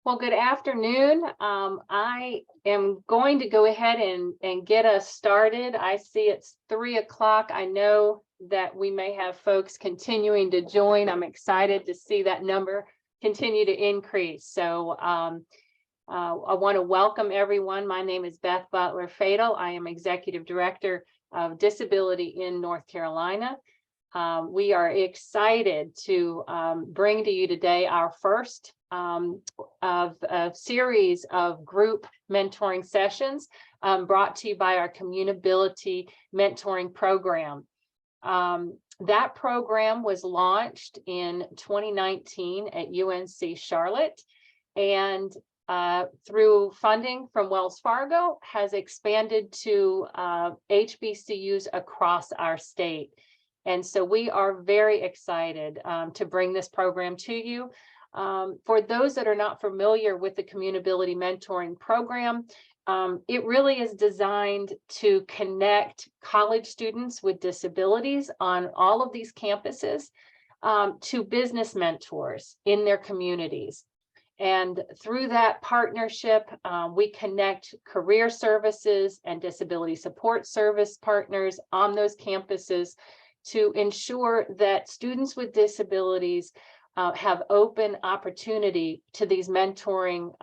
Well, good afternoon. I am going to go ahead and get us started. I see it's 3 o'clock. I know that we may have folks continuing to join. I'm excited to see that number continue to increase. So I want to welcome everyone. My name is Beth Butler Fatal. I am Executive Director of Disability in North Carolina. We are excited to bring to you today our first of a series of group mentoring sessions brought to you by our CommunAbility mentoring program. That program was launched in 2019 at UNC Charlotte, and through funding from Wells Fargo has expanded to HBCUs across our state. And so we are very excited to bring this program to you. For those that are not familiar with the CommunAbility mentoring program, it really is designed to connect college students with disabilities on all of these campuses to business mentors in their communities. And through that partnership, we connect career services and disability support service partners on those campuses to ensure that students with disabilities have open opportunity to these mentoring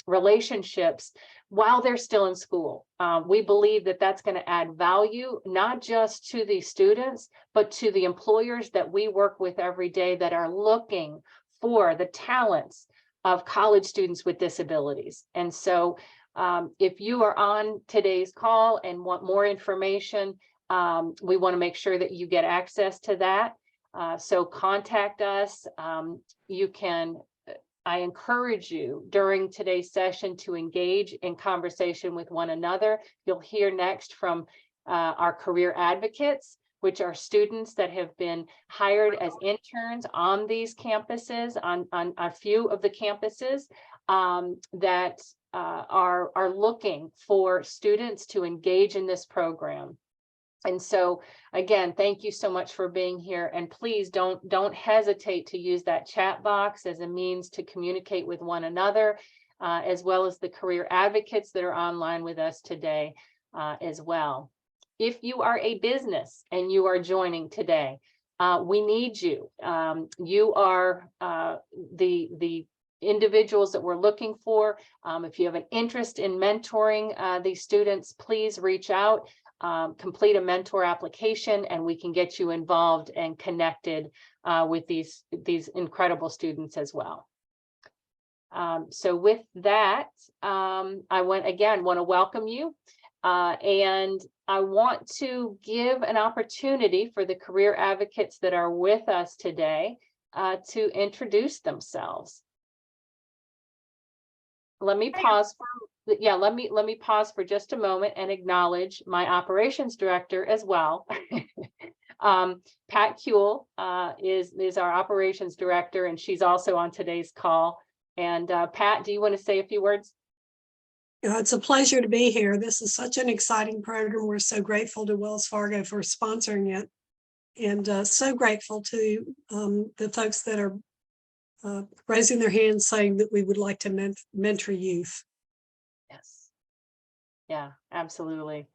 relationships while they're still in school. We believe that that's going to add value, not just to the students, but to the employers that we work with every day that are looking for the talents of college students with disabilities. And so if you are on today's call and want more information, we want to make sure that you get access to that. So contact us. I encourage you during today's session to engage in conversation with one another. You'll hear next from our career advocates, which are students that have been hired as interns on these campuses, on a few of the campuses that are looking for students to engage in this program. And so, again, thank you so much for being here. And please don't hesitate to use that chat box as a means to communicate with one another, as well as the career advocates that are online with us today as well. If you are a business and you are joining today, we need you. You are the individuals that we're looking for. If you have an interest in mentoring these students, please reach out. Complete a mentor application and we can get you involved and connected with these incredible students as well. So with that, I want to welcome you and I want to give an opportunity for the career advocates that are with us today to introduce themselves. Let me pause for let me pause for just a moment and acknowledge my operations director as well. Pat Kuehl is our operations director, and she's also on today's call. And Pat, do you want to say a few words? It's a pleasure to be here. This is such an exciting program. We're so grateful to Wells Fargo for sponsoring it, and so grateful to the folks that are raising their hands saying that we would like to mentor youth. Yes. Yeah, absolutely.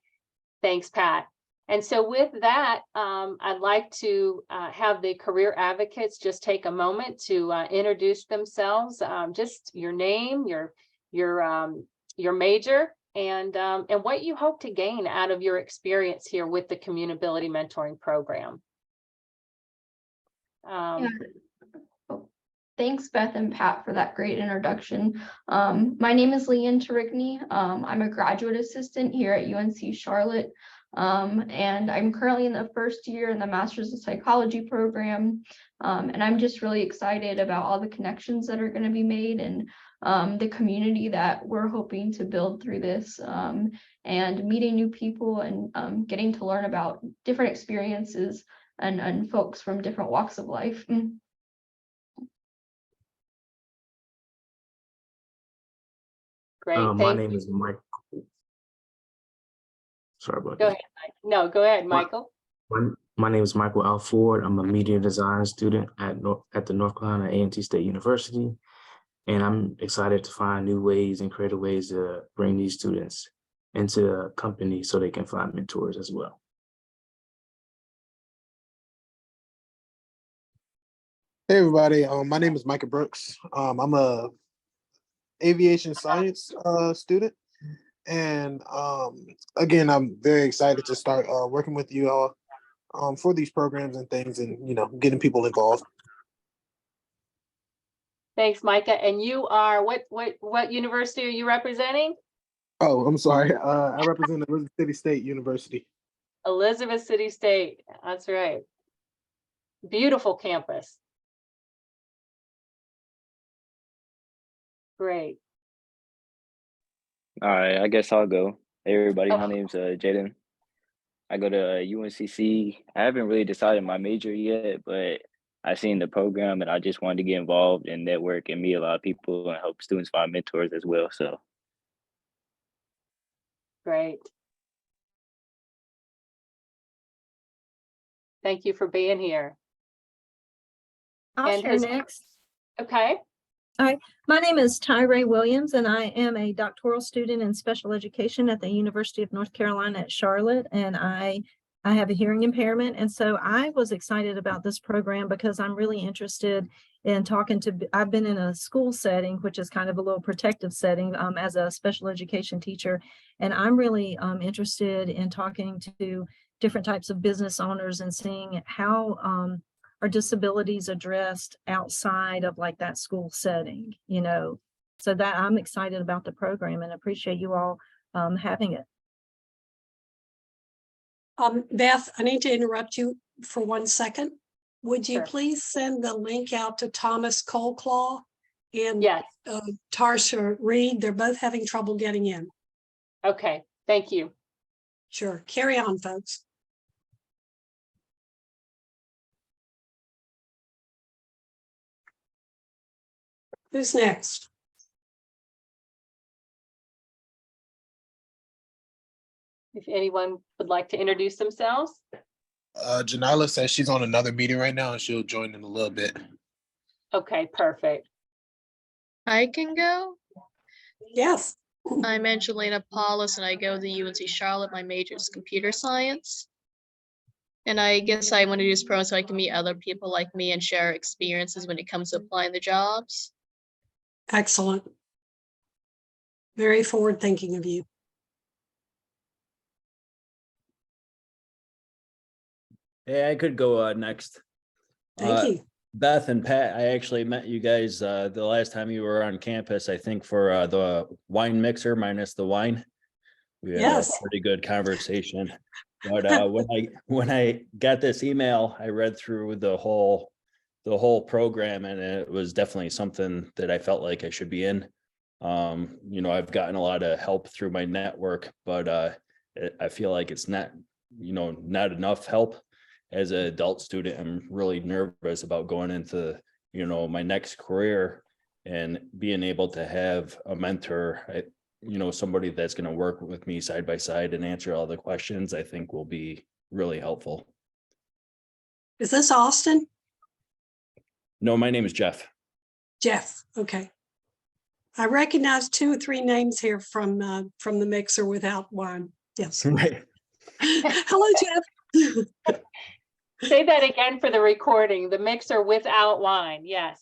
Thanks, Pat. And so with that, I'd like to have the career advocates just take a moment to introduce themselves, just your name, your major, and what you hope to gain out of your experience here with the CommunAbility mentoring program. Thanks, Beth and Pat, for that great introduction. My name is Leanne Tarigny. I'm a graduate assistant here at UNC Charlotte, and I'm currently in the first year in the Master's of Psychology program. And I'm just really excited about all the connections that are going to be made and the community that we're hoping to build through this, and meeting new people and getting to learn about different experiences and folks from different walks of life. Great. My name is Michael. Sorry about that. Go ahead. No, go ahead, Michael. My name is Michael L. Ford. I'm a media design student at the North Carolina A&T State University. And I'm excited to find new ways and creative ways to bring these students into the company so they can find mentors as well. Hey everybody, my name is Micah Brooks. I'm a aviation science student, and again, I'm very excited to start working with you all for these programs and things, and getting people involved. Thanks, Micah. And you are, what university are you representing? Oh, I'm sorry. I represent Elizabeth City State University. Elizabeth City State. That's right. Beautiful campus. Great. All right, I guess I'll go. Hey everybody, Oh. my name's Jaden. I go to UNCC. I haven't really decided my major yet, but I seen the program and I just wanted to get involved and network and meet a lot of people and help students find mentors as well. So Great. Thank you for being here. I'll And share his- next. Okay. My name is Tyree Williams, and I am a doctoral student in special education at the University of North Carolina at Charlotte, and I have a hearing impairment. And so I was excited about this program because I'm really interested in talking to, I've been in a school setting, which is kind of a little protective setting as a special education teacher. And I'm really interested in talking to different types of business owners and seeing how are disabilities addressed outside of like that school setting, so that I'm excited about the program and appreciate you all having it. Beth, I need to interrupt you for 1 second. Would you Sure. please send the link out to Thomas Colclough and Yes. Tarsha Reed? They're both having trouble getting in. Okay. Thank you. Sure. Carry on, folks. Who's next? If anyone would like to introduce themselves. Janila says she's on another meeting right now and she'll join in a little bit. Okay, perfect. I can go. Yes. I'm Angelina Paulus and I go to UNC Charlotte. My major is computer science. And I guess I want to do this program so I can meet other people like me and share experiences when it comes to applying the jobs. Excellent. Very forward thinking of you. Hey, I could go next. Thank you. Beth and Pat, I actually met you guys the last time you were on campus, I think for the wine mixer minus the wine. We had Yes. a pretty good conversation. But when I got this email, I read through the whole program, and it was definitely something that I felt like I should be in. I've gotten a lot of help through my network, but I feel like it's not enough help. As an adult student, I'm really nervous about going into, my next career and being able to have a mentor, somebody that's going to work with me side by side and answer all the questions, I think will be really helpful. Is this Austin? No, my name is Jeff. Jeff. Okay. I recognize 2 or 3 names here from the mixer without wine. Yes. Right. Hello, Jeff. Say that again for the recording. The mixer without wine. Yes.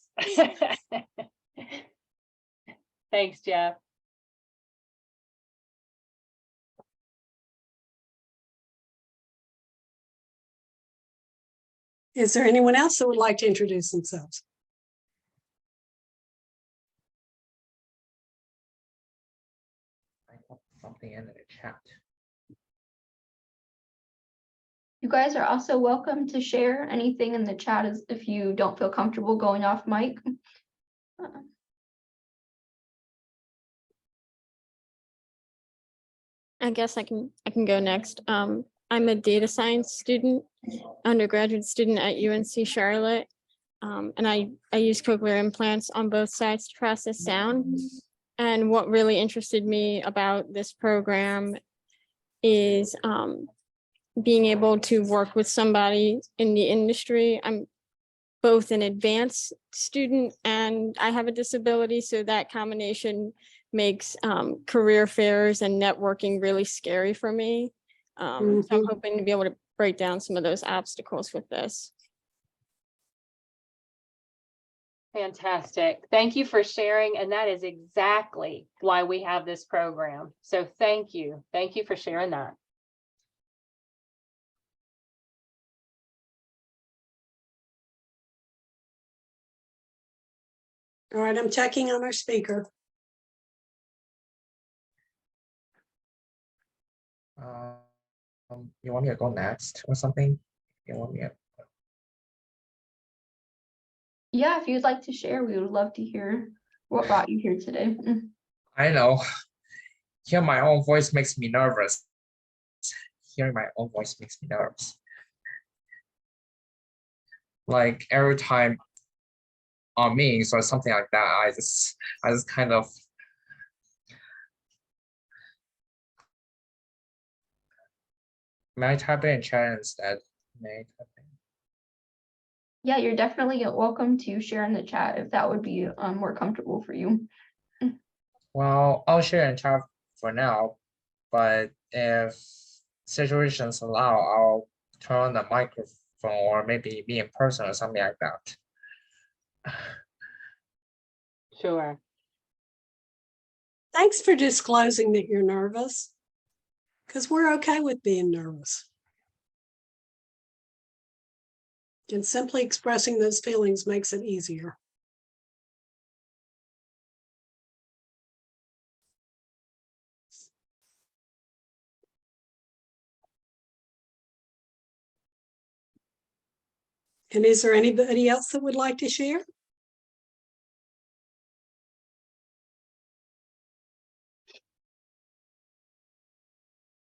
Thanks, Jeff. Is there anyone else that would like to introduce themselves? I put something in the chat. You guys are also welcome to share anything in the chat as if you don't feel comfortable going off mic. I guess I can go next. I'm a data science student, undergraduate student at UNC Charlotte. And I use cochlear implants on both sides to process sound. And what really interested me about this program is being able to work with somebody in the industry. I'm both an advanced student and I have a disability. So that combination makes career fairs and networking really scary for me. So I'm hoping to be able to break down some of those obstacles with this. Fantastic. Thank you for sharing. And that is exactly why we have this program. So thank you. Thank you for sharing that. All right, I'm checking on our speaker. You want me to go next or something? You want me to... Yeah, if you'd like to share, we would love to hear what brought you here today. I know. Hearing my own voice makes me nervous. Hearing my own voice makes me nervous. Like every time on meetings or something like that, I just kind of may I type in chat instead? May I type in? Yeah, you're definitely welcome to share in the chat if that would be more comfortable for you. Well, I'll share in chat for now, but if situations allow, I'll turn on the microphone or maybe be in person or something like that. Sure. Thanks for disclosing that you're nervous, because we're okay with being nervous. And simply expressing those feelings makes it easier. And is there anybody else that would like to share?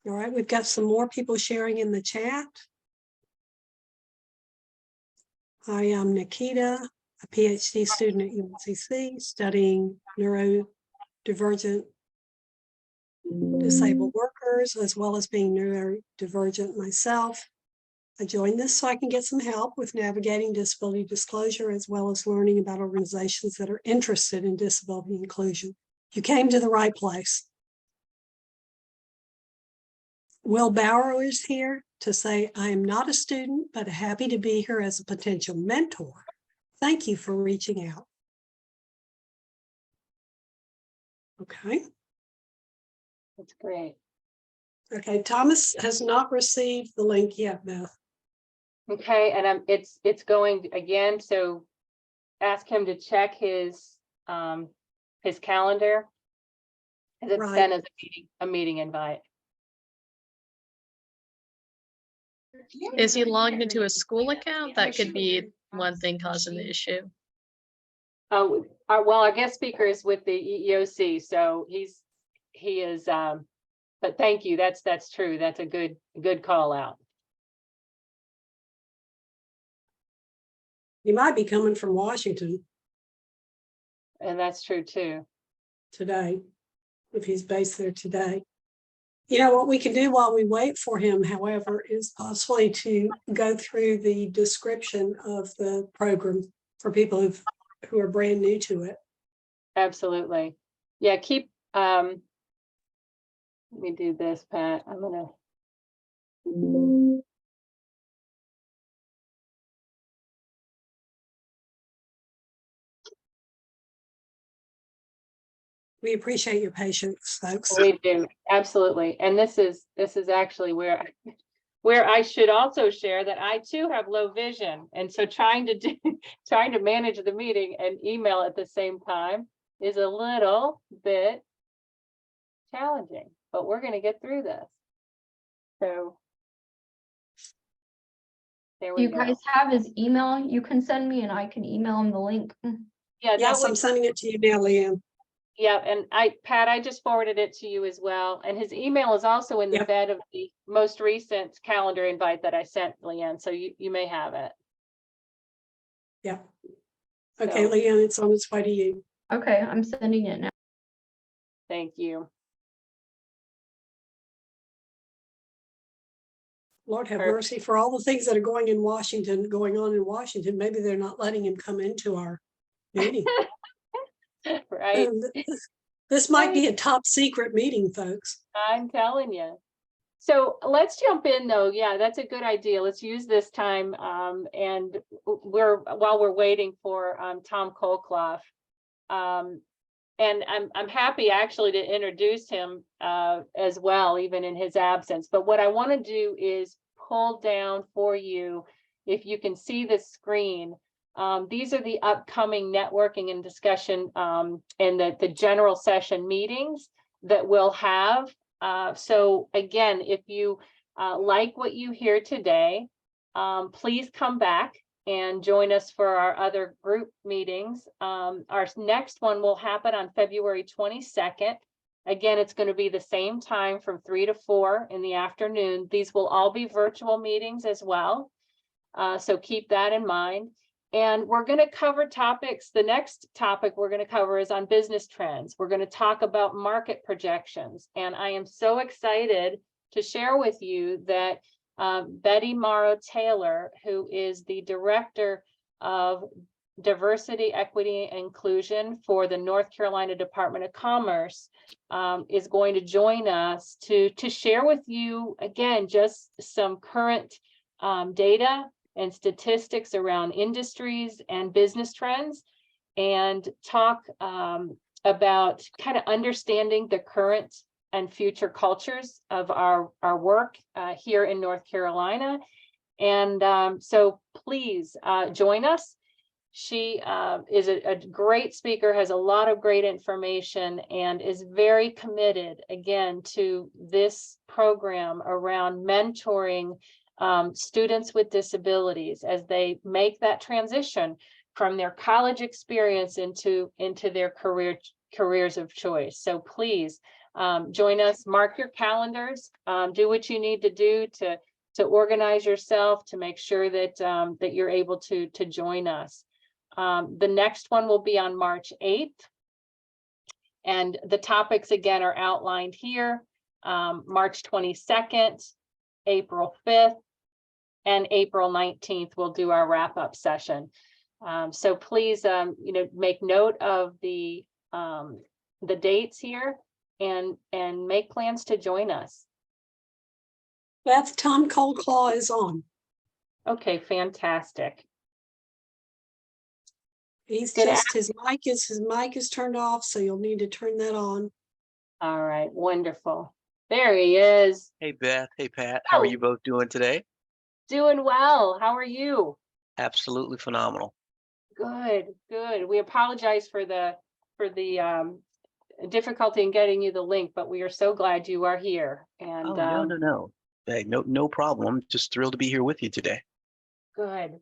All right, we've got some more people sharing in the chat. I am Nikita, a PhD student at UNCC, studying neurodivergent disabled workers, as well as being neurodivergent myself. I joined this so I can get some help with navigating disability disclosure, as well as learning about organizations that are interested in disability inclusion. You came to the right place. Will Bauer is here to say, I am not a student, but happy to be here as a potential mentor. Thank you for reaching out. Okay. That's great. Okay, Thomas has not received the link yet, Beth. Okay, and it's going again, so ask him to check his calendar. As it's sent as a meeting invite. Is he logged into a school account? That could be one thing causing the issue. Oh, well, our guest speaker is with the EEOC, so he is, but thank you. That's true. That's a good call out. He might be coming from Washington And that's true too. today, if he's based there today. You know, what we can do while we wait for him, however, is possibly to go through the description of the program for people who are brand new to it. Absolutely. Yeah, keep, let me do this, Pat. I'm gonna. We appreciate your patience, folks. We do, absolutely. And this is actually where I should also share that I too have low vision. And so trying to manage the meeting and email at the same time is a little bit challenging, but we're going to get through this. So there we You go. guys have his email. You can send me and I can email him the link. Yeah, Yes, I'm sending it to you now, Leanne. Yeah, and Pat, I just forwarded it to you as well. And his email is also in the bed of the most recent calendar invite that I sent, Leanne. So you may have it. Yeah. Okay, so, Leanne, it's on its way to you. Okay, I'm sending it now. Thank you. Lord have Perfect. mercy for all the things that are going on in Washington. Maybe they're not letting him come into our meeting. Right. This might be a top secret meeting, folks. I'm telling you. So let's jump in though. Yeah, that's a good idea. Let's use this time. And while we're waiting for Tom Colclough. And I'm happy actually to introduce him as well, even in his absence. But what I want to do is pull down for you, if you can see the screen. These are the upcoming networking and discussion and the general session meetings that we'll have. So again, if you like what you hear today, please come back and join us for our other group meetings. Our next one will happen on February 22nd. Again, it's going to be the same time from 3 to 4 in the afternoon. These will all be virtual meetings as well. So keep that in mind. And we're going to cover topics. The next topic we're going to cover is on business trends. We're going to talk about market projections. And I am so excited to share with you that Betty Morrow Taylor, who is the Director of Diversity, Equity, and Inclusion for the North Carolina Department of Commerce, is going to join us to share with you, again, just some current data and statistics around industries and business trends, and talk about kind of understanding the current and future cultures of our work here in North Carolina. And so please join us. She is a great speaker, has a lot of great information, and is very committed, again, to this program around mentoring students with disabilities as they make that transition from their college experience into their careers of choice. So please join us, mark your calendars, do what you need to do to organize yourself to make sure that that you're able to join us. The next one will be on March 8th. And the topics again are outlined here. March 22nd, April 5th, and April 19th, we'll do our wrap-up session. So please, make note of the dates here and make plans to join us. Beth, Tom Colclough is on. Okay, fantastic. He's Good just his mic is turned off, so you'll need to turn that on. All right, wonderful. There he is. Hey Beth, hey Pat, how are you both doing today? Doing well. How are you? Absolutely phenomenal. Good, good. We apologize for the difficulty in getting you the link, but we are so glad you are here. And no. Hey, no problem. I'm just thrilled to be here with you today. Good.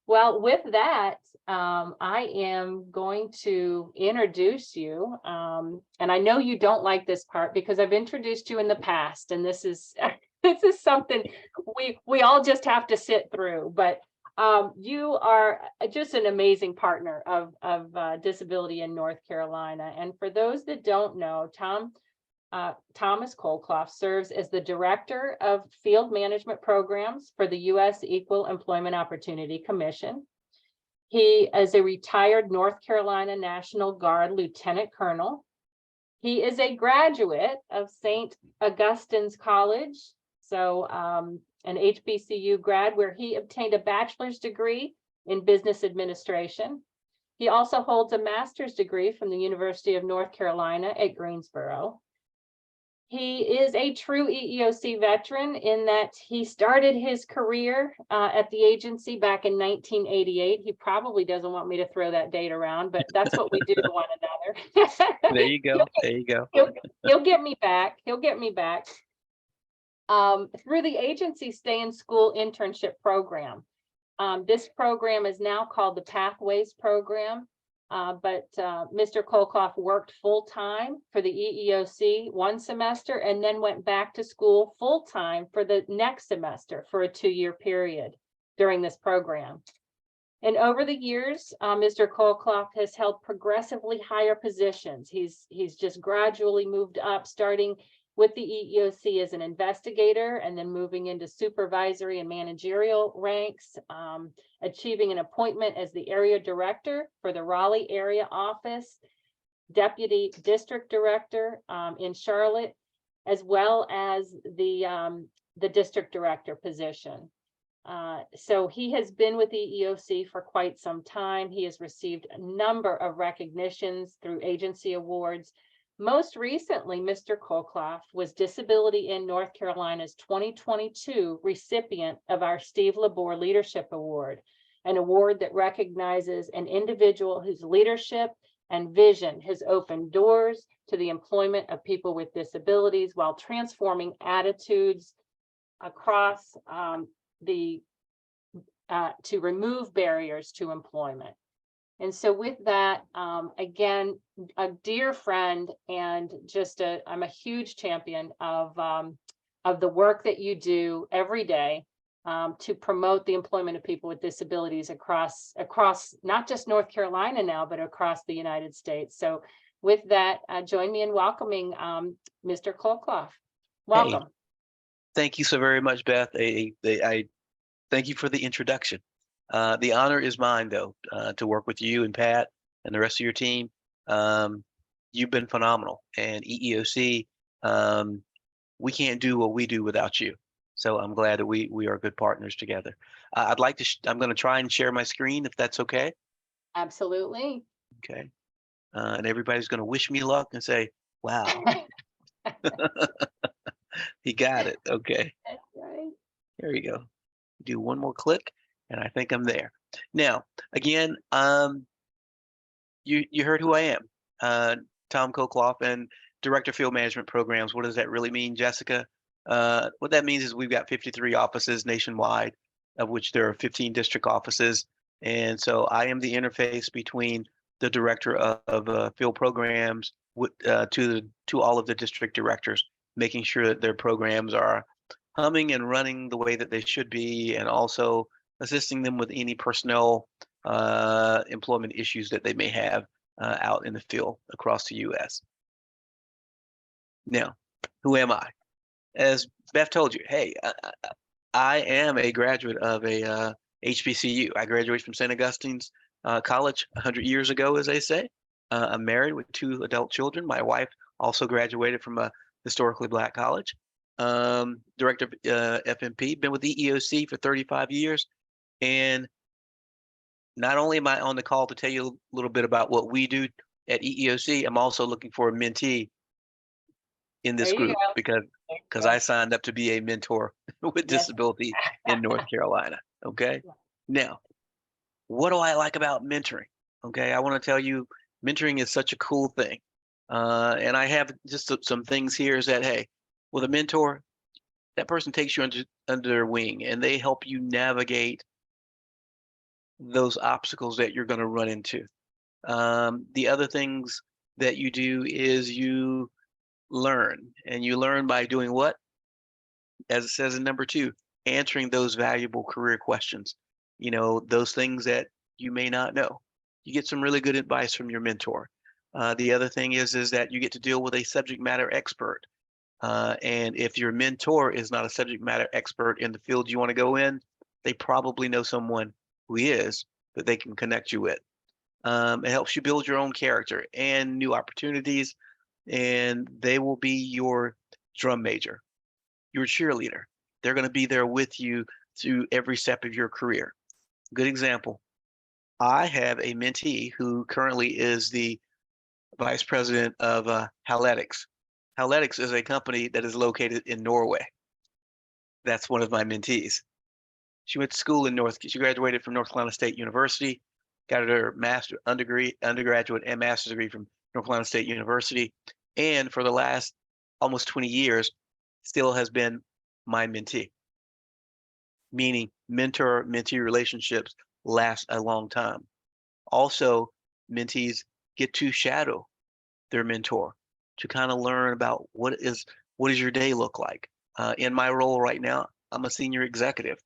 Well, with that, I am going to introduce you. And I know you don't like this part because I've introduced you in the past, and this is this is something we all just have to sit through. But you are just an amazing partner of disability in North Carolina. And for those that don't know, Thomas Colclough serves as the Director of Field Management Programs for the U.S. Equal Employment Opportunity Commission. He is a retired North Carolina National Guard Lieutenant Colonel. He is a graduate of St. Augustine's College, so an HBCU grad, where he obtained a bachelor's degree in business administration. He also holds a master's degree from the University of North Carolina at Greensboro. He is a true EEOC veteran in that he started his career at the agency back in 1988. He probably doesn't want me to throw that date around, but that's what we do to one another. There you go. There you go. He'll get me back. He'll get me back. Through the agency Stay in School internship program. This program is now called the Pathways Program. But Mr. Colclough worked full-time for the EEOC one semester and then went back to school full-time for the next semester for a 2-year period during this program. And over the years, Mr. Colclough has held progressively higher positions. He's just gradually moved up, starting with the EEOC as an investigator and then moving into supervisory and managerial ranks, achieving an appointment as the area director for the Raleigh area office, deputy district director in Charlotte, as well as the district director position. So he has been with the EEOC for quite some time. He has received a number of recognitions through agency awards. Most recently, Mr. Colclough was Disability in North Carolina's 2022 recipient of our Steve Labor Leadership Award, an award that recognizes an individual whose leadership and vision has opened doors to the employment of people with disabilities while transforming attitudes across to remove barriers to employment. And so with that, again, a dear friend and just I'm a huge champion of the work that you do every day to promote the employment of people with disabilities across not just North Carolina now, but across the United States. So with that, join me in welcoming Mr. Colclough. Welcome. Hey, thank you so very much, Beth. I thank you for the introduction. The honor is mine, though, to work with you and Pat and the rest of your team. You've been phenomenal, and EEOC, we can't do what we do without you. So I'm glad that we are good partners together. I'd like to, I'm going to try and share my screen if that's okay. Absolutely. Okay. And everybody's going to wish me luck and say, wow, he got it. Okay. That's right. There you go. Do one more click, and I think I'm there. Now, again, you heard who I am, Tom Colclough, and Director of Field Management Programs. What does that really mean, Jessica? What that means is we've got 53 offices nationwide, of which there are 15 district offices. And so I am the interface between the director of field programs to all of the district directors, making sure that their programs are humming and running the way that they should be, and also assisting them with any personnel employment issues that they may have out in the field across the U.S. Now, who am I? As Beth told you, hey, I am a graduate of a HBCU. I graduated from St. Augustine's College 100 years ago, as they say. I'm married with 2 adult children. My wife also graduated from a historically Black college. Director of FMP, been with the EEOC for 35 years. And not only am I on the call to tell you a little bit about what we do at EEOC, I'm also looking for a mentee in this group because I signed up to be a mentor with disability in North Carolina. Okay. Now, what do I like about mentoring? Okay. I want to tell you, mentoring is such a cool thing. And I have just some things here is that, hey, with a mentor, that person takes you under their wing and they help you navigate those obstacles that you're going to run into. The other things that you do is you learn, and you learn by doing what? As it says in number 2, answering those valuable career questions. You know, those things that you may not know. You get some really good advice from your mentor. The other thing is that you get to deal with a subject matter expert. And if your mentor is not a subject matter expert in the field you want to go in, they probably know someone who is that they can connect you with. It helps you build your own character and new opportunities, and they will be your drum major, your cheerleader. They're going to be there with you through every step of your career. Good example. I have a mentee who currently is the vice president of Haletics. Haletics is a company that is located in Norway. That's one of my mentees. She went to school in she graduated from North Carolina State University, got her undergraduate and master's degree from North Carolina State University, and for the last almost 20 years, still has been my mentee. Meaning mentor-mentee relationships last a long time. Also, mentees get to shadow their mentor to kind of learn about what does your day look like. In my role right now, I'm a senior executive.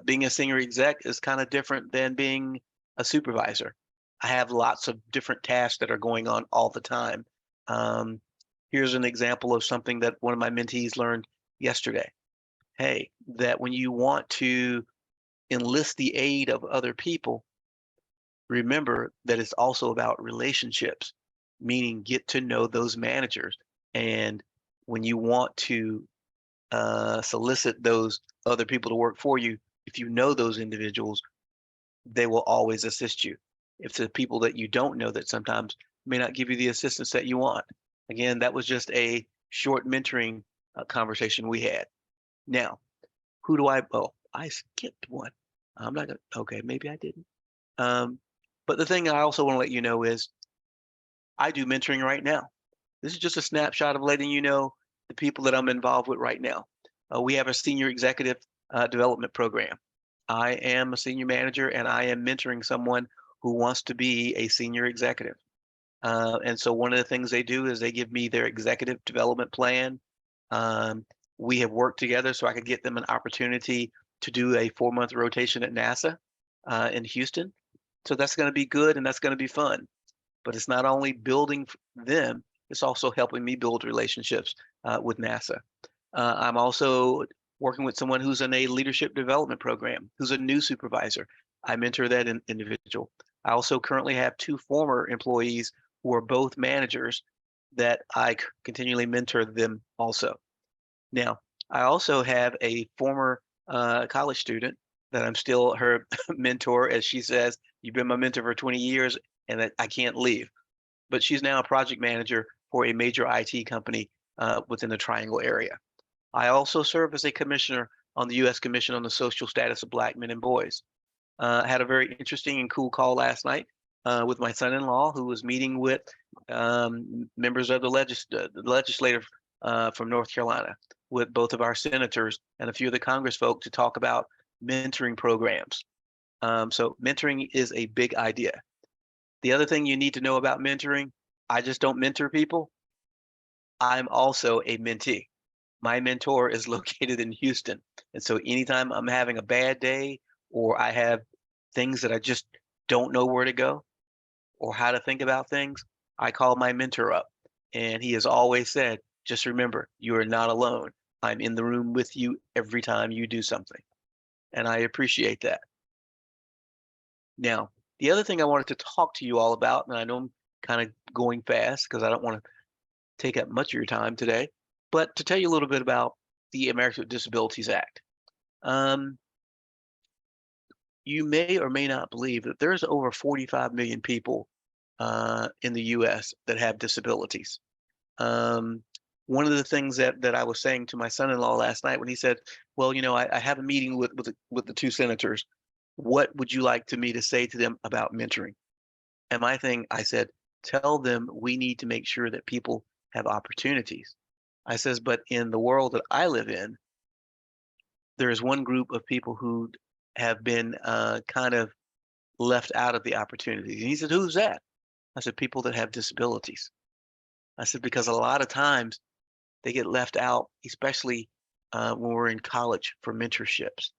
Being a senior exec is kind of different than being a supervisor. I have lots of different tasks that are going on all the time. Here's an example of something that one of my mentees learned yesterday. Hey, that when you want to enlist the aid of other people, remember that it's also about relationships, meaning get to know those managers. And when you want to solicit those other people to work for you, if you know those individuals, they will always assist you. If the people that you don't know that sometimes may not give you the assistance that you want. Again, that was just a short mentoring conversation we had. Now, who do I skipped one. I'm not gonna, okay, maybe I didn't. But the thing I also want to let you know is I do mentoring right now. This is just a snapshot of letting you know the people that I'm involved with right now. We have a senior executive development program. I am a senior manager and I am mentoring someone who wants to be a senior executive. And so one of the things they do is they give me their executive development plan. We have worked together so I could get them an opportunity to do a 4-month rotation at NASA in Houston. So that's going to be good and that's going to be fun. But it's not only building them, it's also helping me build relationships with NASA. I'm also working with someone who's in a leadership development program, who's a new supervisor. I mentor that individual. I also currently have 2 former employees who are both managers that I continually mentor them also. Now, I also have a former college student that I'm still her mentor, as she says, you've been my mentor for 20 years and that I can't leave. But she's now a project manager for a major IT company within the Triangle area. I also serve as a commissioner on the U.S. Commission on the Social Status of Black Men and Boys. I had a very interesting and cool call last night with my son-in-law, who was meeting with members of the legislative from North Carolina, with both of our senators and a few of the Congress folk to talk about mentoring programs. So mentoring is a big idea. The other thing you need to know about mentoring, I just don't mentor people. I'm also a mentee. My mentor is located in Houston. And so anytime I'm having a bad day or I have things that I just don't know where to go or how to think about things, I call my mentor up. And he has always said, just remember, you are not alone. I'm in the room with you every time you do something. And I appreciate that. Now, the other thing I wanted to talk to you all about, and I know I'm kind of going fast because I don't want to take up much of your time today, but to tell you a little bit about the Americans with Disabilities Act. You may or may not believe that there's over 45 million people in the US that have disabilities. One of the things that I was saying to my son-in-law last night when he said, well, you know, I have a meeting with the 2 senators. What would you like me to say to them about mentoring? And my thing, I said, tell them we need to make sure that people have opportunities. I says, but in the world that I live in, there is one group of people who have been kind of left out of the opportunities. And he said, who's that? I said, people that have disabilities. I said, because a lot of times they get left out, especially when we're in college for mentorships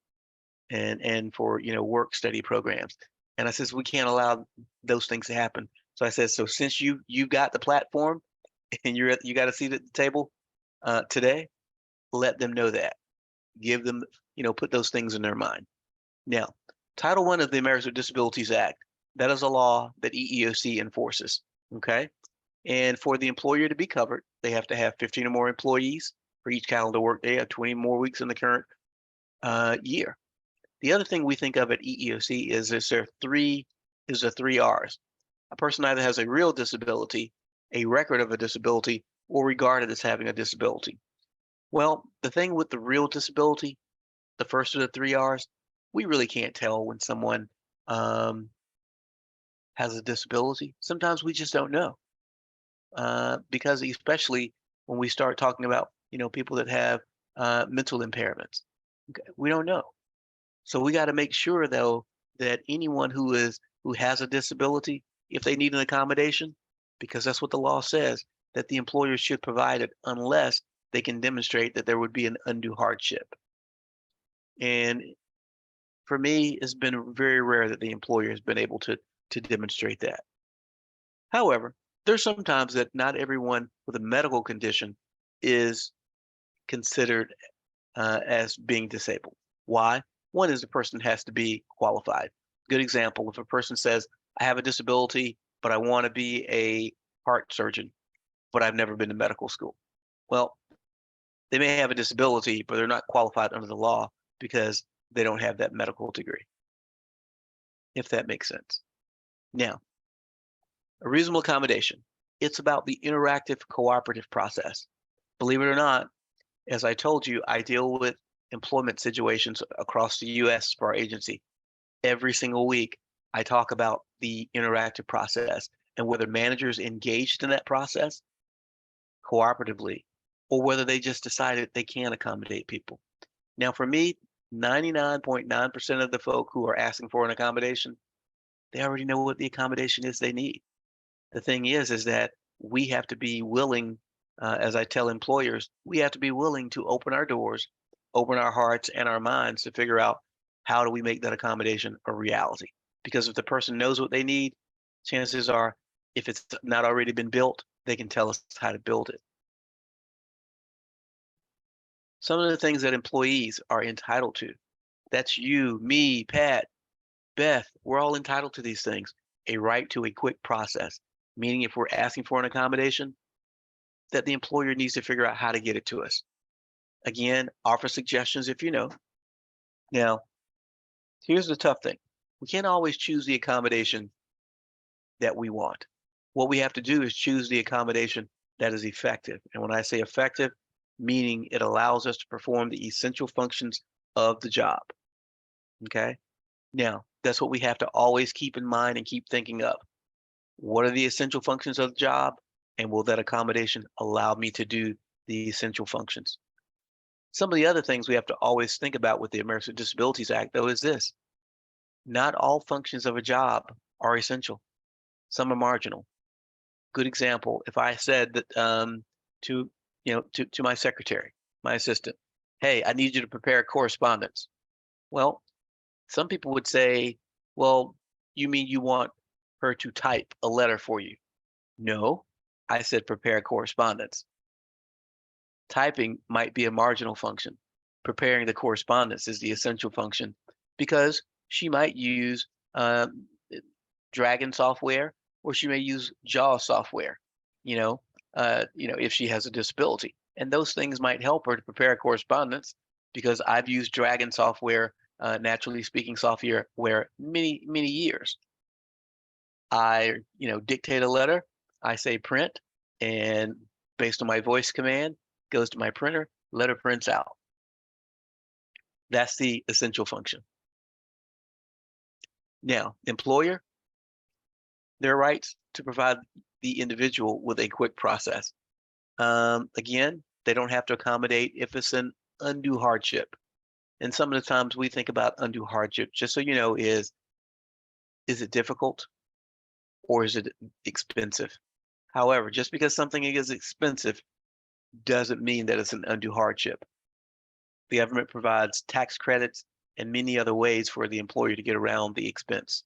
and for, you know, work study programs. And I says, we can't allow those things to happen. So I said, so since you got the platform and you got a seat at the table today, let them know that. Give them, you know, put those things in their mind. Now, Title I of the Americans with Disabilities Act, that is a law that EEOC enforces, okay? And for the employer to be covered, they have to have 15 or more employees for each calendar work day, have 20 more weeks in the current year. The other thing we think of at EEOC is the 3 R's. A person either has a real disability, a record of a disability, or regarded as having a disability. Well, the thing with the real disability, the first of the 3 R's, we really can't tell when someone has a disability. Sometimes we just don't know. Because especially when we start talking about, you know, people that have mental impairments, okay, we don't know. So we got to make sure though that anyone who has a disability, if they need an accommodation, because that's what the law says, that the employer should provide it unless they can demonstrate that there would be an undue hardship. And for me, it's been very rare that the employer has been able to demonstrate that. However, there's sometimes that not everyone with a medical condition is considered as being disabled. Why? One is the person has to be qualified. Good example, if a person says, I have a disability, but I want to be a heart surgeon, but I've never been to medical school. Well, they may have a disability, but they're not qualified under the law because they don't have that medical degree, if that makes sense. Now, a reasonable accommodation. It's about the interactive cooperative process. Believe it or not, as I told you, I deal with employment situations across the US for our agency. Every single week, I talk about the interactive process and whether managers engaged in that process cooperatively, or whether they just decided they can't accommodate people. Now, for me, 99.9% of the folk who are asking for an accommodation, they already know what the accommodation is they need. The thing is that we have to be willing, as I tell employers, we have to be willing to open our doors, open our hearts and our minds to figure out how do we make that accommodation a reality. Because if the person knows what they need, chances are, if it's not already been built, they can tell us how to build it. Some of the things that employees are entitled to, that's you, me, Pat, Beth, we're all entitled to these things. A right to a quick process, meaning if we're asking for an accommodation, that the employer needs to figure out how to get it to us. Again, offer suggestions if you know. Now, here's the tough thing. We can't always choose the accommodation that we want. What we have to do is choose the accommodation that is effective. And when I say effective, meaning it allows us to perform the essential functions of the job. Okay? Now, that's what we have to always keep in mind and keep thinking of. What are the essential functions of the job? And will that accommodation allow me to do the essential functions? Some of the other things we have to always think about with the Americans with Disabilities Act, though, is this. Not all functions of a job are essential. Some are marginal. Good example, if I said that to my secretary, my assistant, hey, I need you to prepare correspondence. Well, some people would say, well, you mean you want her to type a letter for you? No, I said prepare correspondence. Typing might be a marginal function. Preparing the correspondence is the essential function because she might use Dragon software or she may use JAWS software, if she has a disability. And those things might help her to prepare correspondence because I've used Dragon software, naturally speaking software, many, many years. I, dictate a letter, I say print, and based on my voice command, goes to my printer, letter prints out. That's the essential function. Now, employer, their rights to provide the individual with a quick process. Again, they don't have to accommodate if it's an undue hardship. And some of the times we think about undue hardship, just so you know, is it difficult or is it expensive? However, just because something is expensive doesn't mean that it's an undue hardship. The government provides tax credits and many other ways for the employer to get around the expense.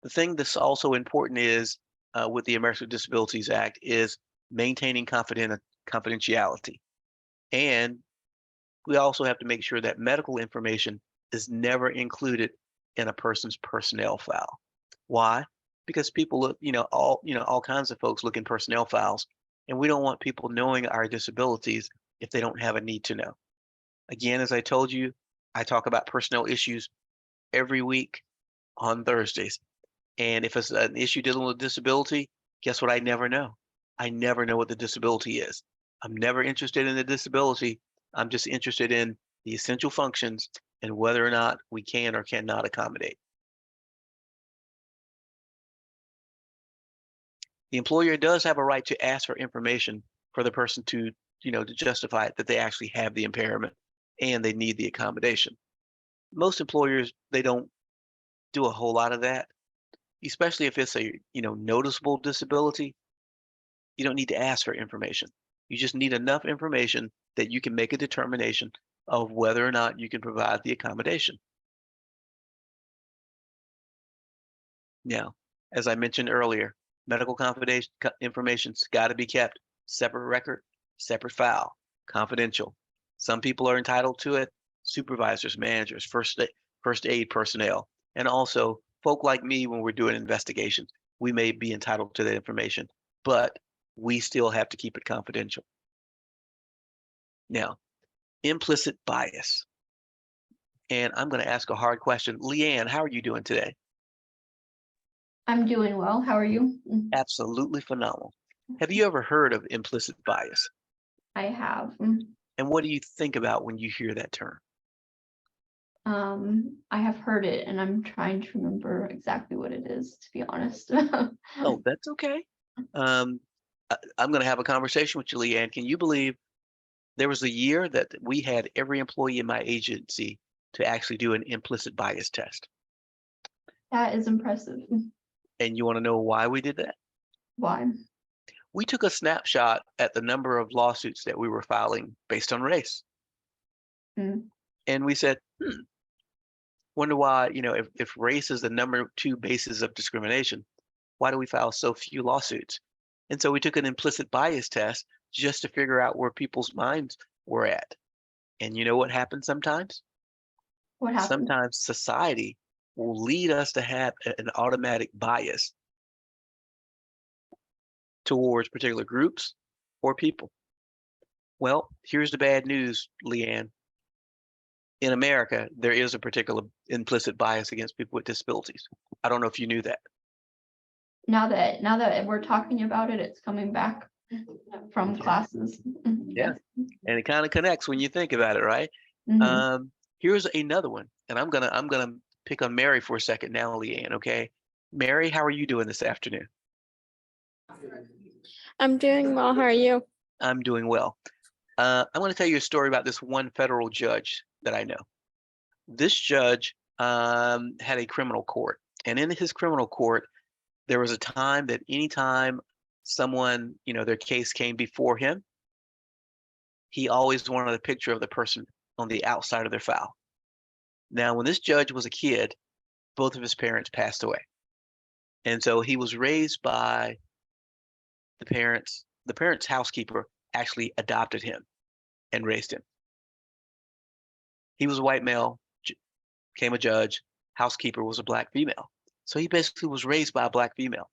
The thing that's also important is with the Americans with Disabilities Act is maintaining confidentiality. And we also have to make sure that medical information is never included in a person's personnel file. Why? Because people look, all kinds of folks look in personnel files, and we don't want people knowing our disabilities if they don't have a need to know. Again, as I told you, I talk about personnel issues every week on Thursdays. And if it's an issue dealing with disability, guess what? I never know. I never know what the disability is. I'm never interested in the disability. I'm just interested in the essential functions and whether or not we can or cannot accommodate. The employer does have a right to ask for information for the person to justify that they actually have the impairment and they need the accommodation. Most employers, they don't do a whole lot of that, especially if it's a noticeable disability. You don't need to ask for information. You just need enough information that you can make a determination of whether or not you can provide the accommodation. Now, as I mentioned earlier, Medical confidential information's got to be kept separate record, separate file, confidential. Some people are entitled to it, supervisors, managers, first aid personnel, and also folk like me when we're doing investigations. We may be entitled to that information, but we still have to keep it confidential. Now, implicit bias. And I'm going to ask a hard question. Leanne, how are you doing today? I'm doing well. How are you? Absolutely phenomenal. Have you ever heard of implicit bias? I have. And what do you think about when you hear that term? I have heard it and I'm trying to remember exactly what it is, to be honest. Oh, that's okay. I'm going to have a conversation with you, Leanne. Can you believe there was a year that we had every employee in my agency to actually do an implicit bias test? That is impressive. And you want to know why we did that? Why? We took a snapshot at the number of lawsuits that we were filing based on race. And we said, wonder why, if race is the number 2 basis of discrimination, why do we file so few lawsuits? And so we took an implicit bias test just to figure out where people's minds were at. And you know what happens sometimes? What happened? Sometimes society will lead us to have an automatic bias towards particular groups or people. Well, here's the bad news, Leanne. In America, there is a particular implicit bias against people with disabilities. I don't know if you knew that. Now that we're talking about it, it's coming back from classes. Yeah, and it kind of connects when you think about it, right? Here's another one, and I'm gonna pick on Mary for a second now, Leanne. Okay, Mary, how are you doing this afternoon? I'm doing well. How are you? I'm doing well. I'm going to tell you a story about this one federal judge that I know. This judge had a criminal court, and in his criminal court, there was a time that anytime someone, their case came before him, he always wanted a picture of the person on the outside of their file. Now, when this judge was a kid, both of his parents passed away. And so he was raised by the parents. The parents' housekeeper actually adopted him and raised him. He was a white male, became a judge. Housekeeper was a Black female. So he basically was raised by a Black female.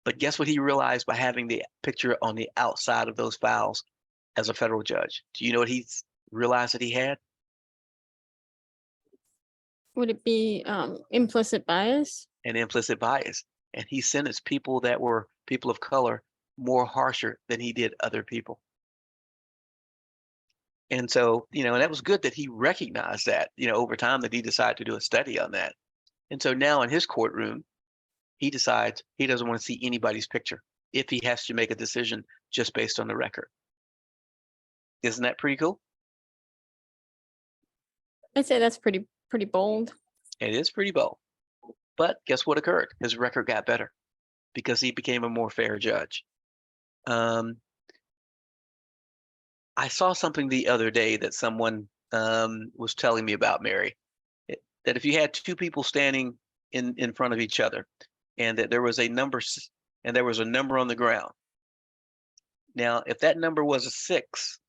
But guess what he realized by having the picture on the outside of those files as a federal judge? Do you know what he realized that he had? Would it be implicit bias? An implicit bias. And he sentenced people that were people of color more harsher than he did other people. And so, and that was good that he recognized that, over time that he decided to do a study on that. And so now in his courtroom, he decides he doesn't want to see anybody's picture if he has to make a decision just based on the record. Isn't that pretty cool? I'd say that's pretty bold. It is pretty bold. But guess what occurred? His record got better because he became a more fair judge. I saw something the other day that someone was telling me about, Mary, that if you had 2 people standing in front of each other and that there was a number on the ground. Now, if that number was a 6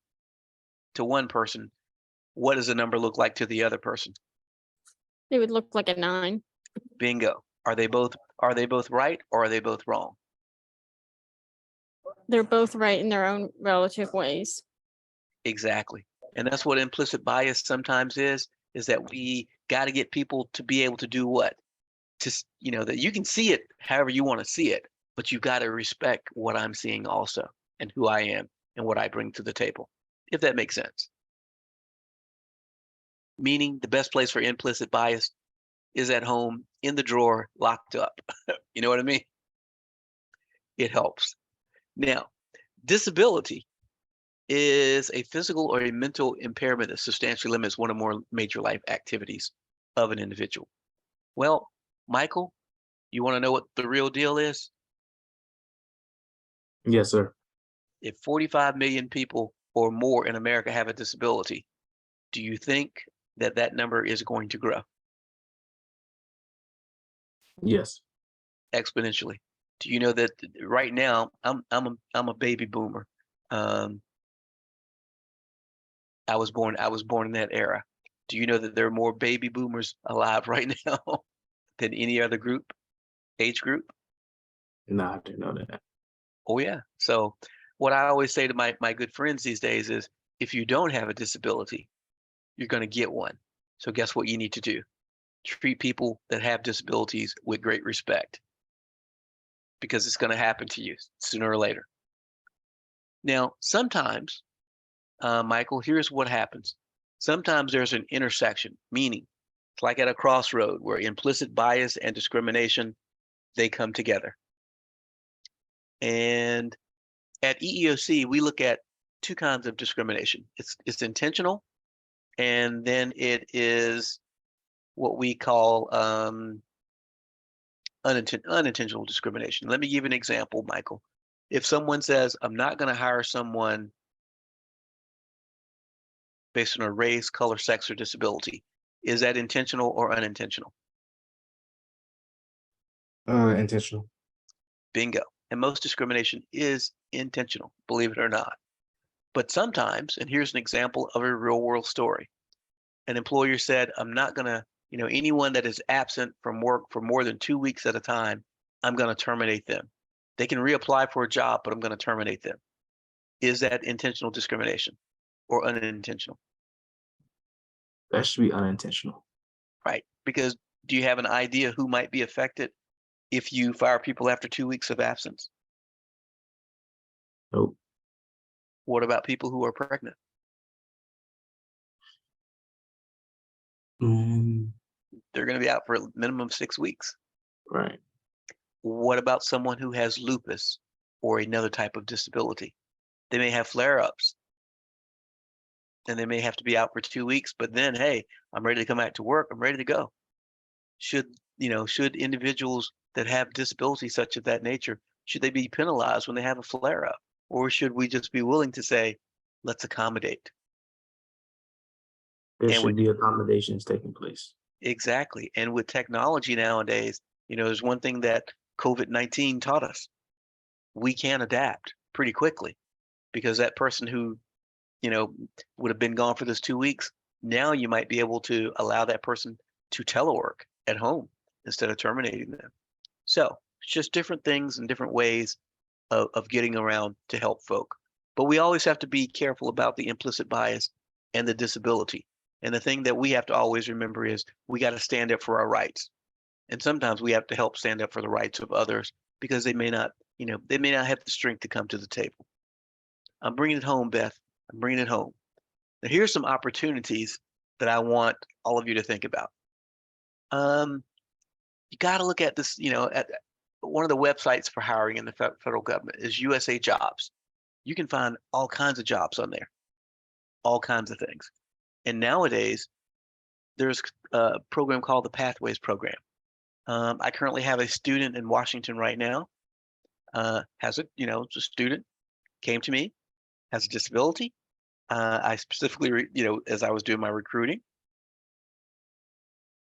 to one person, what does the number look like to the other person? It would look like a 9. Bingo. Are they both right or are they both wrong? They're both right in their own relative ways. Exactly. And that's what implicit bias sometimes is that we got to get people to be able to do what? That you can see it however you want to see it, but you've got to respect what I'm seeing also and who I am and what I bring to the table, if that makes sense. Meaning the best place for implicit bias is at home in the drawer, locked up. You know what I mean? It helps. Now, disability is a physical or a mental impairment that substantially limits one or more major life activities of an individual. Well, Michael, you want to know what the real deal is? Yes, sir. If 45 million people or more in America have a disability, do you think that number is going to grow? Yes. Exponentially. Do you know that right now I'm a baby boomer. I was born in that era. Do you know that there are more baby boomers alive right now than any other age group? No, I didn't know that. Oh yeah. So what I always say to my good friends these days is, if you don't have a disability, you're going to get one. So guess what you need to do? Treat people that have disabilities with great respect, because it's going to happen to you sooner or later. Now, sometimes, Michael, here's what happens. Sometimes there's an intersection, meaning it's like at a crossroad where implicit bias and discrimination, they come together. And at EEOC, we look at two kinds of discrimination. It's intentional, and then it is what we call unintentional discrimination. Let me give you an example, Michael. If someone says, I'm not going to hire someone based on a race, color, sex, or disability, is that intentional or unintentional? Intentional. Bingo. And most discrimination is intentional, believe it or not. But sometimes, and here's an example of a real world story. An employer said, I'm not going to, anyone that is absent from work for more than 2 weeks at a time, I'm going to terminate them. They can reapply for a job, but I'm going to terminate them. Is that intentional discrimination or unintentional? That should be unintentional. Right. Because do you have an idea who might be affected if you fire people after 2 weeks of absence? Nope. What about people who are pregnant? They're going to be out for a minimum of 6 weeks. Right. What about someone who has lupus or another type of disability? They may have flare-ups and they may have to be out for 2 weeks, but then, hey, I'm ready to come back to work. I'm ready to go. Should individuals that have disabilities such of that nature, should they be penalized when they have a flare-up? Or should we just be willing to say, let's accommodate? There And should be accommodations taking place. Exactly. And with technology nowadays, there's one thing that COVID-19 taught us. We can adapt pretty quickly, because that person who, would have been gone for those 2 weeks, now you might be able to allow that person to telework at home instead of terminating them. So it's just different things and different ways of getting around to help folk. But we always have to be careful about the implicit bias and the disability. And the thing that we have to always remember is we got to stand up for our rights. And sometimes we have to help stand up for the rights of others, because they may not have the strength to come to the table. I'm bringing it home, Beth. I'm bringing it home. Now, here's some opportunities that I want all of you to think about. You got to look at this, at one of the websites for hiring in the federal government is USA Jobs. You can find all kinds of jobs on there, all kinds of things. And nowadays, there's a program called the Pathways Program. I currently have a student in Washington right now. It's a student, came to me, has a disability. I specifically, as I was doing my recruiting,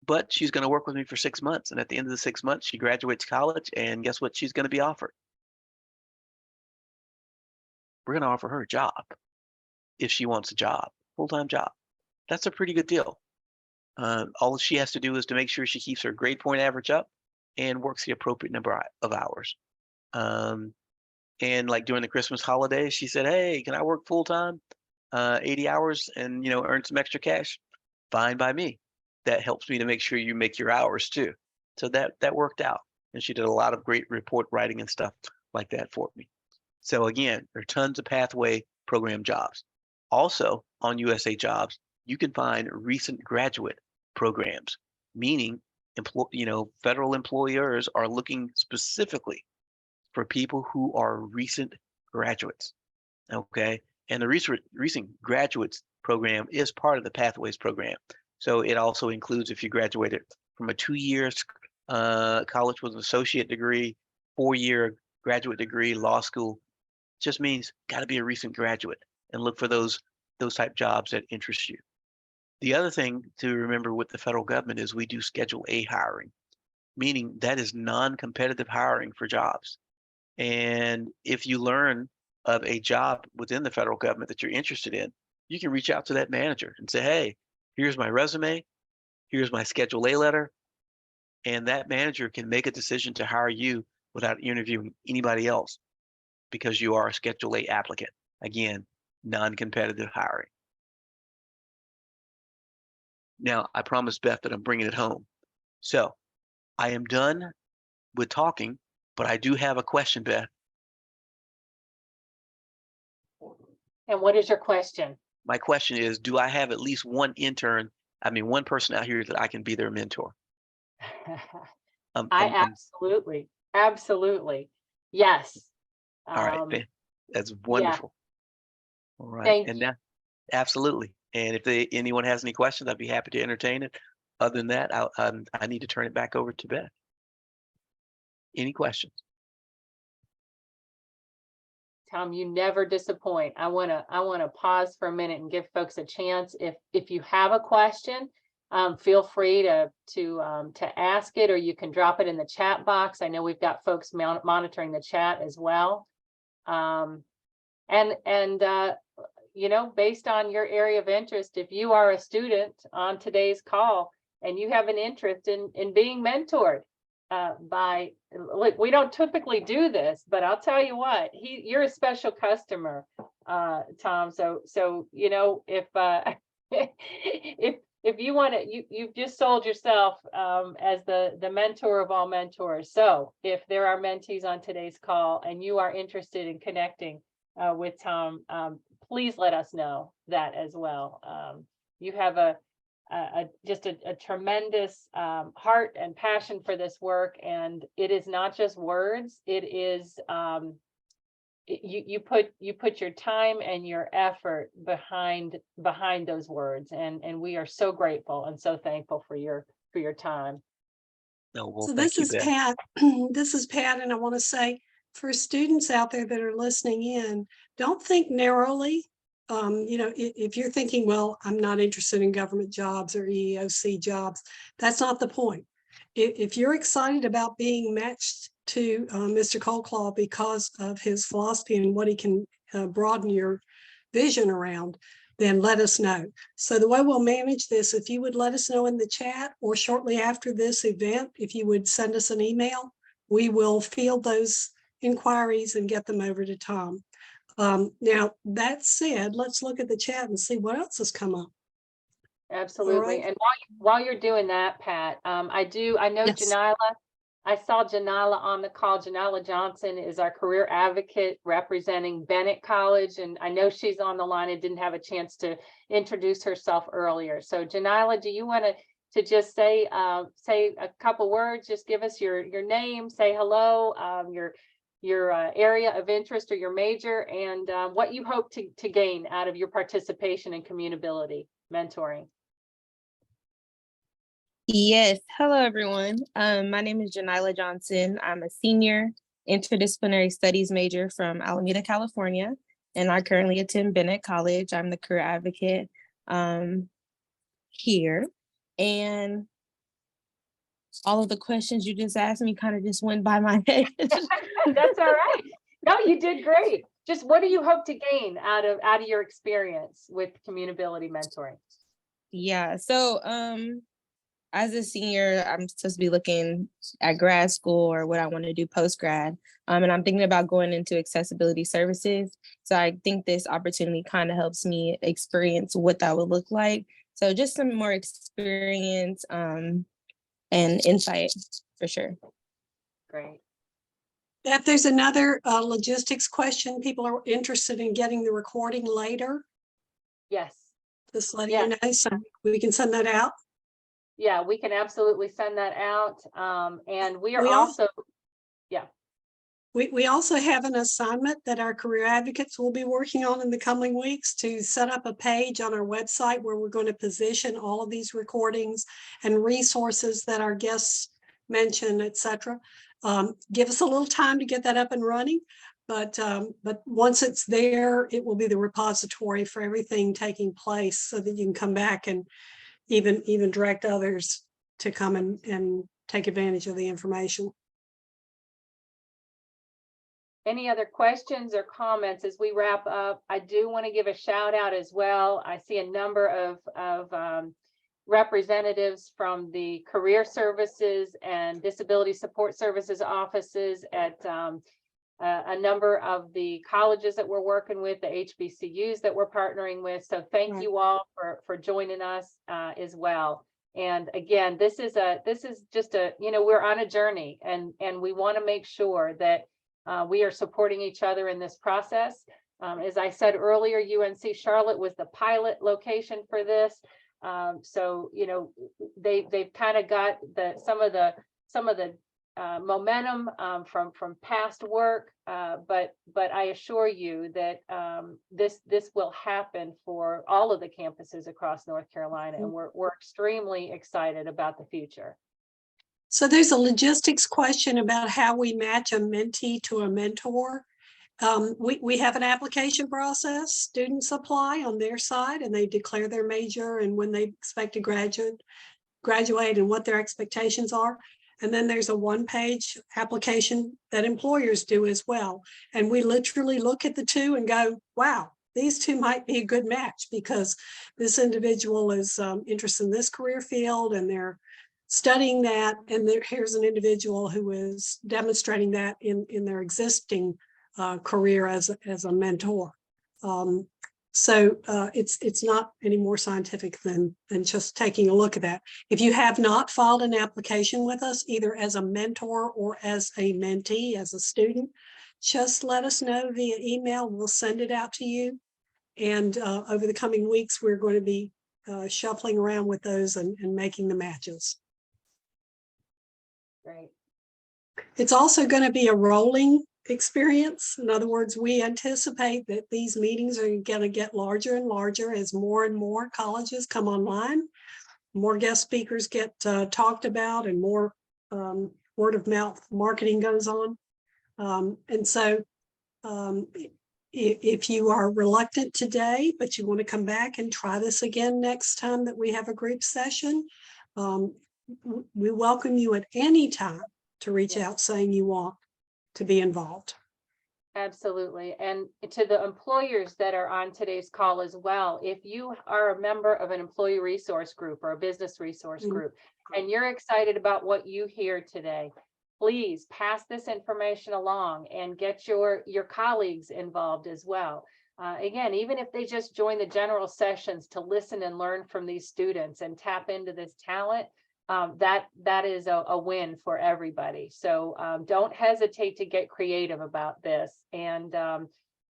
but she's going to work with me for 6 months. And at the end of the 6 months, she graduates college, and guess what? She's going to be offered. We're going to offer her a job if she wants a job, full-time job. That's a pretty good deal. All she has to do is to make sure she keeps her grade point average up and works the appropriate number of hours. And like during the Christmas holidays, she said, hey, can I work full-time, 80 hours and, earn some extra cash? Fine by me. That helps me to make sure you make your hours too. So that worked out. And she did a lot of great report writing and stuff like that for me. So again, there are tons of pathway program jobs. Also on USA Jobs, you can find recent graduate programs, meaning federal employers are looking specifically for people who are recent graduates. Okay, and the recent graduates program is part of the Pathways program. So it also includes if you graduated from a 2 years college with an associate degree, 4-year graduate degree, law school. Just means got to be a recent graduate and look for those type jobs that interest you. The other thing to remember with the federal government is we do Schedule A hiring, meaning that is non-competitive hiring for jobs. And if you learn of a job within the federal government that you're interested in, you can reach out to that manager and say, hey, here's my resume, here's my Schedule A letter, and that manager can make a decision to hire you without interviewing anybody else because you are a Schedule A applicant. Again, non-competitive hiring. Now, I promised Beth that I'm bringing it home. So I am done with talking, but I do have a question, Beth. And what is your question? My question is, do I have at least one person out here that I can be their mentor? Absolutely. Yes. All right, that's wonderful. Yeah. All right, and now, absolutely. And if anyone has any questions, I'd be happy to entertain it. Other than that, I need to turn it back over to Beth. Any questions? Tom, you never disappoint. I wanna pause for a minute and give folks a chance. If you have a question, feel free to ask it, or you can drop it in the chat box. I know we've got folks monitoring the chat as well. You know, based on your area of interest, if you are a student on today's call and you have an interest in being mentored look, we don't typically do this, but I'll tell you what, you're a special customer, Tom. So you know, if you want to, you've just sold yourself as the mentor of all mentors. So if there are mentees on today's call and you are interested in connecting with Tom, please let us know that as well. You have just a tremendous heart and passion for this work, and it is not just words. It is you put your time and your effort behind those words, and we are so grateful and so thankful for your time. No, well, So thank this you, is Beth. Pat. This is Pat, and I want to say, for students out there that are listening in, don't think narrowly. You know, if you're thinking, well, I'm not interested in government jobs or EEOC jobs, that's not the point. If you're excited about being matched to Mr. Colclough because of his philosophy and what he can broaden your vision around, then let us know. So the way we'll manage this, if you would let us know in the chat or shortly after this event, if you would send us an email, we will field those inquiries and get them over to Tom. Now, that said, let's look at the chat and see what else has come up. Absolutely. Right. And while you're doing that, Pat, I know Yes. Janila. I saw Janila on the call. Janila Johnson is our career advocate representing Bennett College, and I know she's on the line and didn't have a chance to introduce herself earlier. So Janila, do you want to just say a couple words? Just give us your name, say hello, your area of interest or your major, and what you hope to gain out of your participation in CommunAbility mentoring. Yes. Hello, everyone. My name is Janila Johnson. I'm a senior interdisciplinary studies major from Alameda, California, and I currently attend Bennett College. I'm the career advocate here. And all of the questions you just asked me kind of just went by my head. That's all right. No, you did great. Just what do you hope to gain out of your experience with CommunAbility mentoring? Yeah, so as a senior, I'm supposed to be looking at grad school or what I want to do post-grad. And I'm thinking about going into accessibility services. So I think this opportunity kind of helps me experience what that would look like. So just some more experience and insight for sure. Great. If there's another logistics question, people are interested in getting the recording later. Yes. Just letting you know, so we can send that out. Yeah, we can absolutely send that out. And we also have an assignment that our career advocates will be working on in the coming weeks to set up a page on our website where we're going to position all of these recordings and resources that our guests mention, etc. Give us a little time to get that up and running, but once it's there, it will be the repository for everything taking place so that you can come back and even direct others to come and take advantage of the information. Any other questions or comments as we wrap up? I do want to give a shout out as well. I see a number of representatives from the career services and disability support services offices at a number of the colleges that we're working with, the HBCUs that we're partnering with. So thank you all for joining us as well. And again, this is just a, we're on a journey, and we want to make sure that we are supporting each other in this process. As I said earlier, UNC Charlotte was the pilot location for this. So, they've kind of got some of the momentum from past work, but I assure you that this will happen for all of the campuses across North Carolina, and we're extremely excited about the future. So there's a logistics question about how we match a mentee to a mentor. We have an application process. Students apply on their side and they declare their major and when they expect to graduate and what their expectations are. And then there's a one-page application that employers do as well. And we literally look at the two and go, wow, these two might be a good match because this individual is interested in this career field and they're studying that. And here's an individual who is demonstrating that in their existing career as a mentor. So it's not any more scientific than just taking a look at that. If you have not filed an application with us, either as a mentor or as a mentee, as a student, just let us know via email. We'll send it out to you. And over the coming weeks, we're going to be shuffling around with those and making the matches. Great. It's also going to be a rolling experience. In other words, we anticipate that these meetings are going to get larger and larger as more and more colleges come online, more guest speakers get talked about, and more word of mouth marketing goes on. And so if you are reluctant today, but you want to come back and try this again next time that we have a group session, we welcome you at any time to reach out saying you want to be involved. Absolutely. And to the employers that are on today's call as well, if you are a member of an employee resource group or a business resource group, and you're excited about what you hear today, please pass this information along and get your colleagues involved as well. Again, even if they just join the general sessions to listen and learn from these students and tap into this talent, that is a win for everybody. So don't hesitate to get creative about this, and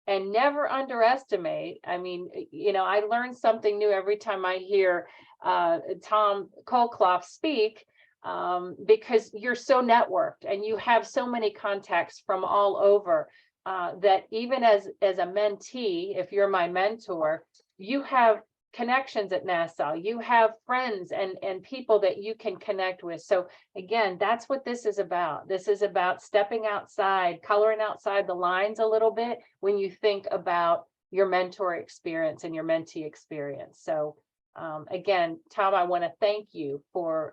never underestimate. I mean, I learn something new every time I hear Tom Colclough speak, because you're so networked and you have so many contacts from all over, that even as a mentee, if you're my mentor, you have connections at Nassau, you have friends and people that you can connect with. So again, that's what this is about. This is about stepping outside, coloring outside the lines a little bit when you think about your mentor experience and your mentee experience. So again, Tom, I want to thank you for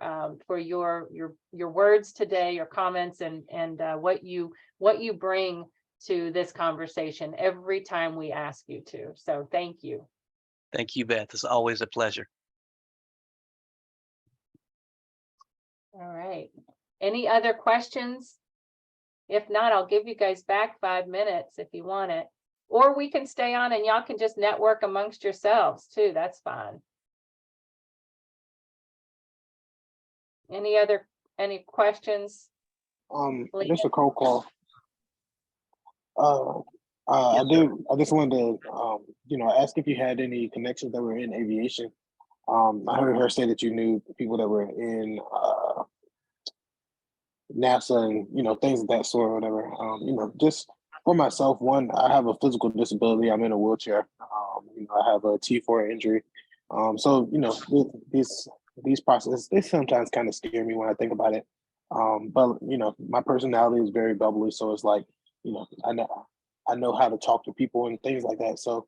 your words today, your comments, and what you bring to this conversation every time we ask you to. So thank you. Thank you, Beth. It's always a pleasure. All right. Any other questions? If not, I'll give you guys back 5 minutes if you want it. Or we can stay on and y'all can just network amongst yourselves too. That's fine. Any questions? Mr. Colclough. I just wanted to, ask if you had any connections that were in aviation. I heard her say that you knew people that were in NASA and, things of that sort or whatever. Just for myself, one, I have a physical disability. I'm in a wheelchair. I have a T4 injury. So, these processes, they sometimes kind of scare me when I think about it. But, my personality is very bubbly. So it's like, I know how to talk to people and things like that. So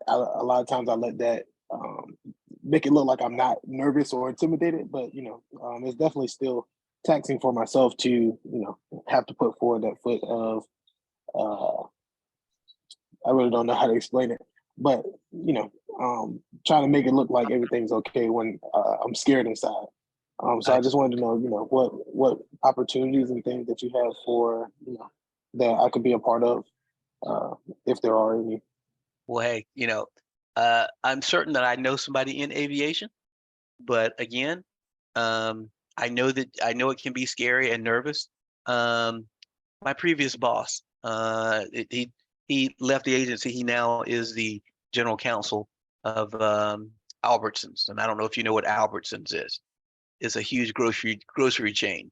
a lot of times I let that make it look like I'm not nervous or intimidated, but it's definitely still taxing for myself to have to put forward that foot of I really don't know how to explain it, but trying to make it look like everything's okay when I'm scared inside. So I just wanted to know, what opportunities and things that you have for that I could be a part of, if there are any. Well, hey, I'm certain that I know somebody in aviation, but again, I know it can be scary and nervous. My previous boss, he left the agency. He now is the general counsel of Albertsons, and I don't know if you know what Albertsons is. It's a huge grocery chain.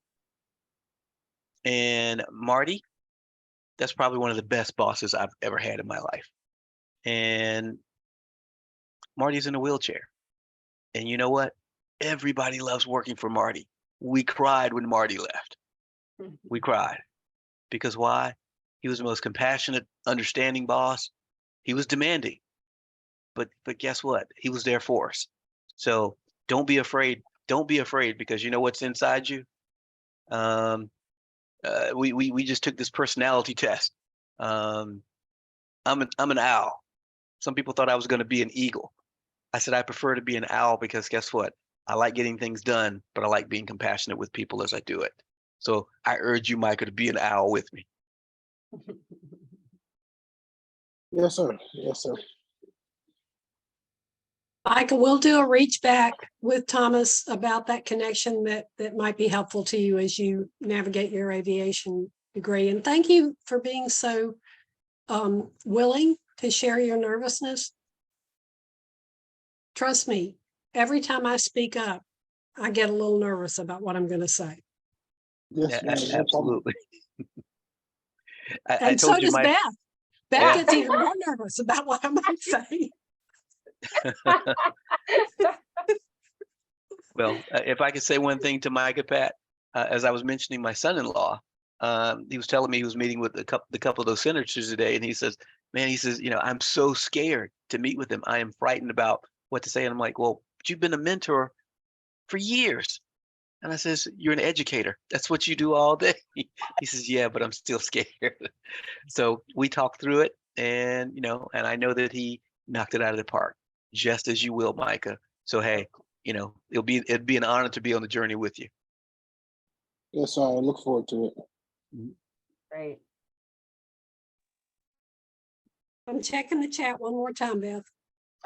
And Marty, that's probably one of the best bosses I've ever had in my life. And Marty's in a wheelchair. And you know what? Everybody loves working for Marty. We cried when Marty left. We cried. Because why? He was the most compassionate, understanding boss. He was demanding. But guess what? He was there for us. So don't be afraid. Don't be afraid, because you know what's inside you? We just took this personality test. I'm an owl. Some people thought I was going to be an eagle. I said I prefer to be an owl because guess what? I like getting things done, but I like being compassionate with people as I do it. So I urge you, Micah, to be an owl with me. Yes, sir. Yes, sir. Micah, we'll do a reach back with Thomas about that connection that might be helpful to you as you navigate your aviation degree. And thank you for being so willing to share your nervousness. Trust me, every time I speak up, I get a little nervous about what I'm going to say. Yes, Yeah, absolutely. I And told so you does my Beth. Beth Yeah. gets even more nervous about what I might say. Well, if I could say one thing to Micah, Pat, as I was mentioning my son-in-law, he was telling me he was meeting with a couple of those senators today, and he says, "Man," he says, "I'm so scared to meet with them. I am frightened about what to say." And I'm like, "Well, but you've been a mentor for years." And I says, "You're an educator. That's what you do all day." He says, "Yeah, but I'm still scared." So we talked through it, and and I know that he knocked it out of the park, just as you will, Micah. So hey, it'd be an honor to be on the journey with you. Yes, sir. I look forward to it. Great. I'm checking the chat one more time, Beth.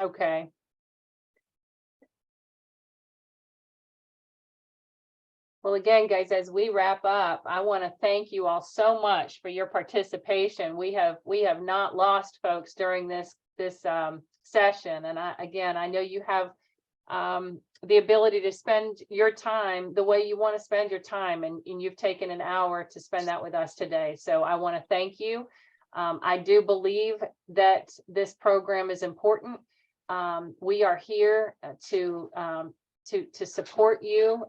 Okay. Well, again, guys, as we wrap up, I want to thank you all so much for your participation. We have not lost folks during this session, and I know you have the ability to spend your time the way you want to spend your time, and you've taken an hour to spend that with us today. So I want to thank you. I do believe that this program is important. We are here to support you,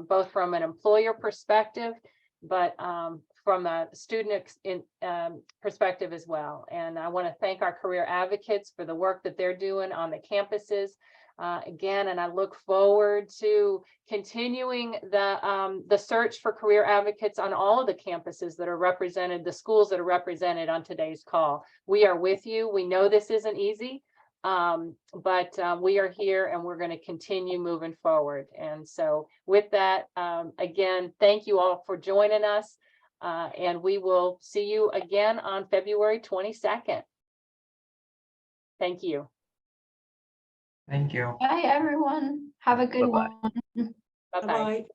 both from an employer perspective, but from a student perspective as well. And I want to thank our career advocates for the work that they're doing on the campuses. Again, and I look forward to continuing the search for career advocates on all of the campuses that are represented, the schools that are represented on today's call. We are with you. We know this isn't easy, but we are here and we're going to continue moving forward. And so with that, again, thank you all for joining us, and we will see you again on February 22nd. Thank you. Thank you. Bye, everyone. Have a good Bye-bye. one. Bye-bye. Bye-bye.